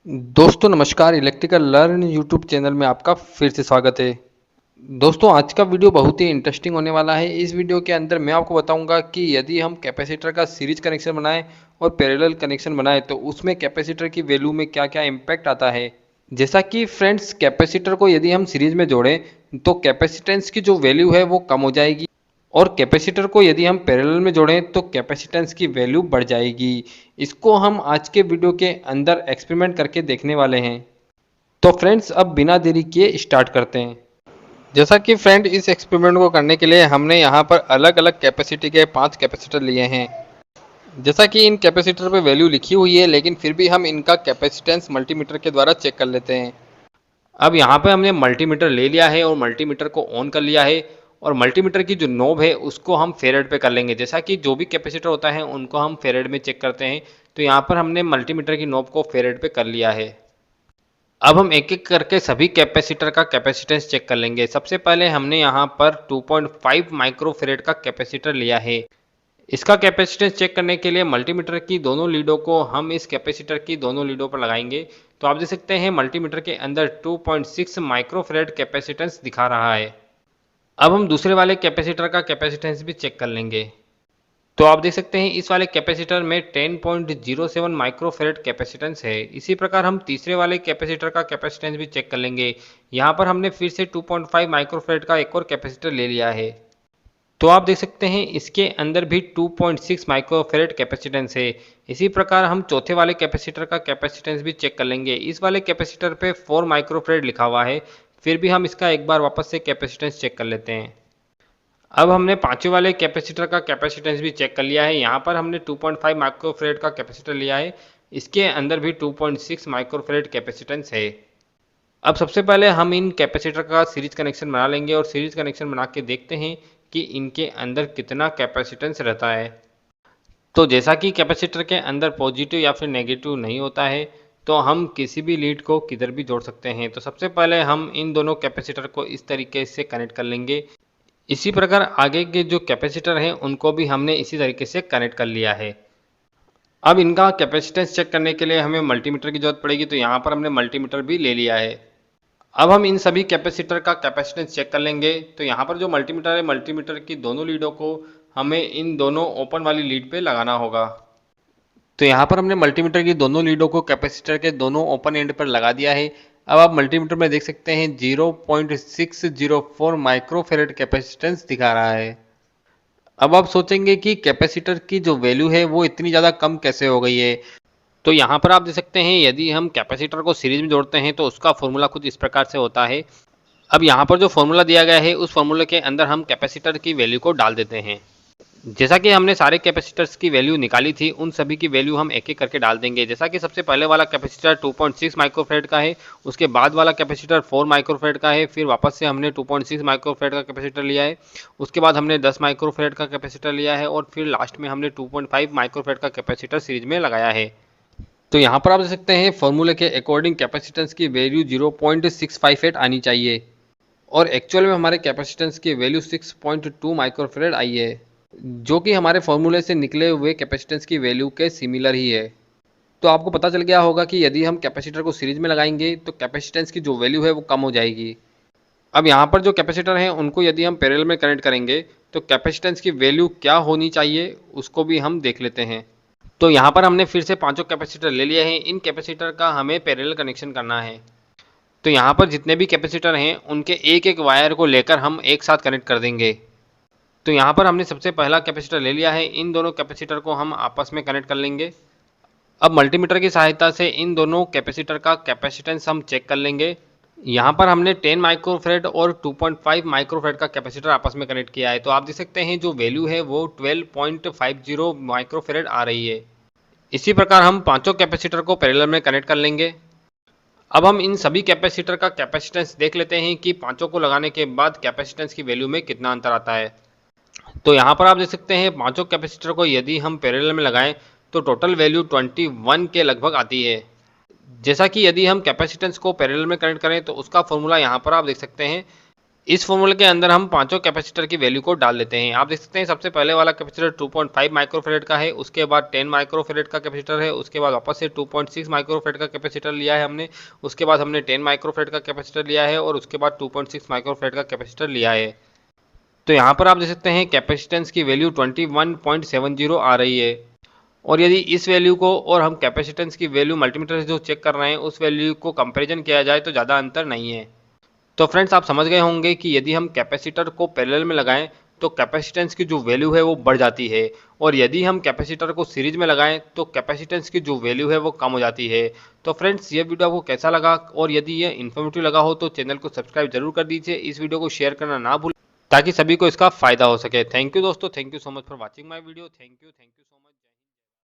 दोस्तों नमस्कार। Electrical learn YouTube channel में आपका फिर से स्वागत है। दोस्तों आज का वीडियो बहुत ही इंटरेस्टिंग होने वाला है। इस वीडियो के अंदर मैं आपको बताऊंगा कि यदि हम कैपेसिटर का सीरीज कनेक्शन बनाएं और पैरेलल कनेक्शन बनाएं तो उसमें कैपेसिटर की वैल्यू में क्या क्या इम्पैक्ट आता है। जैसा कि फ्रेंड्स, कैपेसिटर को यदि हम सीरीज में जोड़ें तो कैपेसिटेंस की जो वैल्यू है वो कम हो जाएगी और कैपेसिटर को यदि हम पैरेलल में जोड़ें तो कैपेसिटेंस की वैल्यू बढ़ जाएगी। इसको हम आज के वीडियो के अंदर एक्सपेरिमेंट करके देखने वाले हैं। तो फ्रेंड्स अब बिना देरी किए स्टार्ट करते हैं। जैसा कि फ्रेंड, इस एक्सपेरिमेंट को करने के लिए हमने यहाँ पर अलग अलग कैपेसिटी के 5 कैपेसिटर लिए हैं। जैसा कि इन कैपेसिटर पे वैल्यू लिखी हुई है, लेकिन फिर भी हम इनका कैपेसिटेंस मल्टीमीटर के द्वारा चेक कर लेते हैं। अब यहाँ पे हमने मल्टीमीटर ले लिया है और मल्टीमीटर को ऑन कर लिया है और मल्टीमीटर की जो नॉब है उसको हम फेरेड पे कर लेंगे। जैसा कि जो भी कैपेसिटर होता है उनको हम फेरेड में चेक करते हैं, तो यहाँ पर हमने मल्टीमीटर की नॉब को फेरेड पे कर लिया है। अब हम एक एक करके सभी कैपेसिटर का कैपेसिटेंस चेक कर लेंगे। सबसे पहले हमने यहाँ पर 2.5 माइक्रोफेरेड का कैपेसिटर लिया है। इसका कैपेसिटेंस चेक करने के लिए मल्टीमीटर की दोनों लीडों को हम इस कैपेसिटर की दोनों लीडों पर लगाएंगे। तो आप देख सकते हैं मल्टीमीटर के अंदर 2.6 माइक्रोफेरेड कैपेसिटेंस दिखा रहा है। अब हम दूसरे वाले कैपेसिटर का कैपेसिटेंस भी चेक कर लेंगे। तो आप देख सकते हैं इस वाले कैपेसिटर में 10.07 माइक्रोफेरेड कैपेसिटेंस है। इसी प्रकार हम तीसरे वाले कैपेसिटर का कैपेसिटेंस भी चेक कर लेंगे। यहाँ पर हमने फिर से 2.5 माइक्रोफेरेड का एक और कैपेसिटर ले लिया है। तो आप देख सकते हैं इसके अंदर भी 2.6 माइक्रोफेरेड कैपेसिटेंस है। इसी प्रकार हम चौथे वाले कैपेसिटर का कैपेसिटेंस भी चेक कर लेंगे। इस वाले कैपेसिटर पे 4 माइक्रोफेरेड लिखा हुआ है, फिर भी हम इसका एक बार वापस से कैपेसिटेंस चेक कर लेते हैं। अब हमने पांचवें वाले कैपेसिटर का कैपेसिटेंस भी चेक कर लिया है। यहाँ पर हमने 2.5 माइक्रोफेरेड का कैपेसिटर लिया है, इसके अंदर भी 2.6 माइक्रोफेरेड कैपेसिटेंस है। अब सबसे पहले हम इन कैपेसिटर का सीरीज कनेक्शन बना लेंगे और सीरीज कनेक्शन बना के देखते हैं कि इनके अंदर कितना कैपेसिटेंस रहता है। तो जैसा कि कैपेसिटर के अंदर पॉजिटिव या फिर नेगेटिव नहीं होता है, तो हम किसी भी लीड को किधर भी जोड़ सकते हैं। तो सबसे पहले हम इन दोनों कैपेसिटर को इस तरीके से कनेक्ट कर लेंगे। इसी प्रकार आगे के जो कैपेसिटर हैं उनको भी हमने इसी तरीके से कनेक्ट कर लिया है। अब इनका कैपेसिटेंस चेक करने के लिए हमें मल्टीमीटर की जरूरत पड़ेगी, तो यहाँ पर हमने मल्टीमीटर भी ले लिया है। अब हम इन सभी कैपेसिटर का कैपेसिटेंस चेक कर लेंगे। तो यहाँ पर जो मल्टीमीटर है, मल्टीमीटर की दोनों लीडों को हमें इन दोनों ओपन वाली लीड पे लगाना होगा। तो यहाँ पर हमने मल्टीमीटर की दोनों लीडों को कैपेसिटर के दोनों ओपन एंड पर लगा दिया है। अब आप मल्टीमीटर में देख सकते हैं 0.604 माइक्रोफेरेड कैपेसिटेंस दिखा रहा है। अब आप सोचेंगे कि कैपेसिटर की जो वैल्यू है वो इतनी ज़्यादा कम कैसे हो गई है। तो यहाँ पर आप देख सकते हैं यदि हम कैपेसिटर को सीरीज में जोड़ते हैं तो उसका फॉर्मूला कुछ इस प्रकार से होता है। अब यहाँ पर जो फॉर्मूला दिया गया है उस फॉर्मूले के अंदर हम कैपेसिटर की वैल्यू को डाल देते हैं। जैसा कि हमने सारे कैपेसिटर्स की वैल्यू निकाली थी, उन सभी की वैल्यू हम एक एक करके डाल देंगे। जैसा कि सबसे पहले वाला कैपेसिटर 2.6 माइक्रोफेरेड का है, उसके बाद वाला कैपेसिटर 4 माइक्रोफेरेड का है, फिर वापस से हमने 2.6 माइक्रोफेरेड का कैपेसिटर लिया है, उसके बाद हमने 10 माइक्रोफेरेड का कैपेसिटर लिया है और फिर लास्ट में हमने 2.5 माइक्रोफेरेड का कैपेसिटर सीरीज में लगाया है। तो यहाँ पर आप देख सकते हैं फॉर्मूले के अकॉर्डिंग कैपेसिटेंस की वैल्यू 0.658 आनी चाहिए और एक्चुअल में हमारे कैपेसिटेंस की वैल्यू 6.2 माइक्रोफेरेड आई है, जो कि हमारे फॉर्मूले से निकले हुए कैपेसिटेंस की वैल्यू के सिमिलर ही है। तो आपको पता चल गया होगा कि यदि हम कैपेसिटर को सीरीज में लगाएंगे तो कैपेसिटेंस की जो वैल्यू है वो कम हो जाएगी। अब यहाँ पर जो कैपेसिटर हैं उनको यदि हम पैरेलल में कनेक्ट करेंगे तो कैपेसिटेंस की वैल्यू क्या होनी चाहिए उसको भी हम देख लेते हैं। तो यहाँ पर हमने फिर से पांचों कैपेसिटर ले लिए हैं। इन कैपेसिटर का हमें पैरेलल कनेक्शन करना है। तो यहाँ पर जितने भी कैपेसिटर हैं उनके एक एक वायर को लेकर हम एक साथ कनेक्ट कर देंगे। तो यहाँ पर हमने सबसे पहला कैपेसिटर ले लिया है। इन दोनों कैपेसिटर को हम आपस में कनेक्ट कर लेंगे। अब मल्टीमीटर की सहायता से इन दोनों कैपेसिटर का कैपेसिटेंस हम चेक कर लेंगे। यहाँ पर हमने 10 माइक्रोफेरेड और 2.5 माइक्रोफेरेड का कैपेसिटर आपस में कनेक्ट किया है। तो आप देख सकते हैं जो वैल्यू है वो 12.50 माइक्रोफेरेड आ रही है। इसी प्रकार हम पांचों कैपेसिटर को पैरेलल में कनेक्ट कर लेंगे। अब हम इन सभी कैपेसिटर का कैपेसिटेंस देख लेते हैं कि पांचों को लगाने के बाद कैपेसिटेंस की वैल्यू में कितना अंतर आता है। तो यहाँ पर आप देख सकते हैं पांचों कैपेसिटर को यदि हम पैरेलल में लगाएं तो टोटल वैल्यू 21 के लगभग आती है। जैसा कि यदि हम कैपेसिटेंस को पैरेलल में कनेक्ट करें तो उसका फॉर्मूला यहाँ पर आप देख सकते हैं इस फॉर्मूले के अंदर हम पांचों कैपेसिटर की वैल्यू को डाल लेते हैं। आप देख सकते हैं सबसे पहले वाला कैपेसिटर 2.5 माइक्रोफेरेड का है, उसके बाद 10 माइक्रोफेरेड का कैपेसिटर है, उसके बाद वापस से 2.6 माइक्रोफेरेड का कैपेसिटर लिया है हमने, उसके बाद हमने 10 माइक्रोफेरेड का कैपेसिटर लिया है और उसके बाद 2.6 माइक्रोफेरेड का कैपेसिटर लिया है। तो यहाँ पर आप देख सकते हैं कैपेसिटेंस की वैल्यू 21.70 आ रही है। और यदि इस वैल्यू को और हम कैपेसिटेंस की वैल्यू मल्टीमीटर से जो चेक कर रहे हैं उस वैल्यू को कंपैरिजन किया जाए तो ज़्यादा अंतर नहीं है। तो फ्रेंड्स आप समझ गए होंगे कि यदि हम कैपेसिटर को पैरेलल में लगाएं तो कैपेसिटेंस की जो वैल्यू है वो बढ़ जाती है, और यदि हम कैपेसिटर को सीरीज में लगाएं तो कैपेसिटेंस की जो वैल्यू है वो कम हो जाती है। तो फ्रेंड्स ये वीडियो आपको कैसा लगा, और यदि ये इन्फॉर्मेटिव लगा हो तो चैनल को सब्सक्राइब जरूर कर दीजिए, इस वीडियो को शेयर करना ना भूलें ताकि सभी को इसका फायदा हो सके। थैंक यू दोस्तों, thank you so much for watching my video. Thank you so much.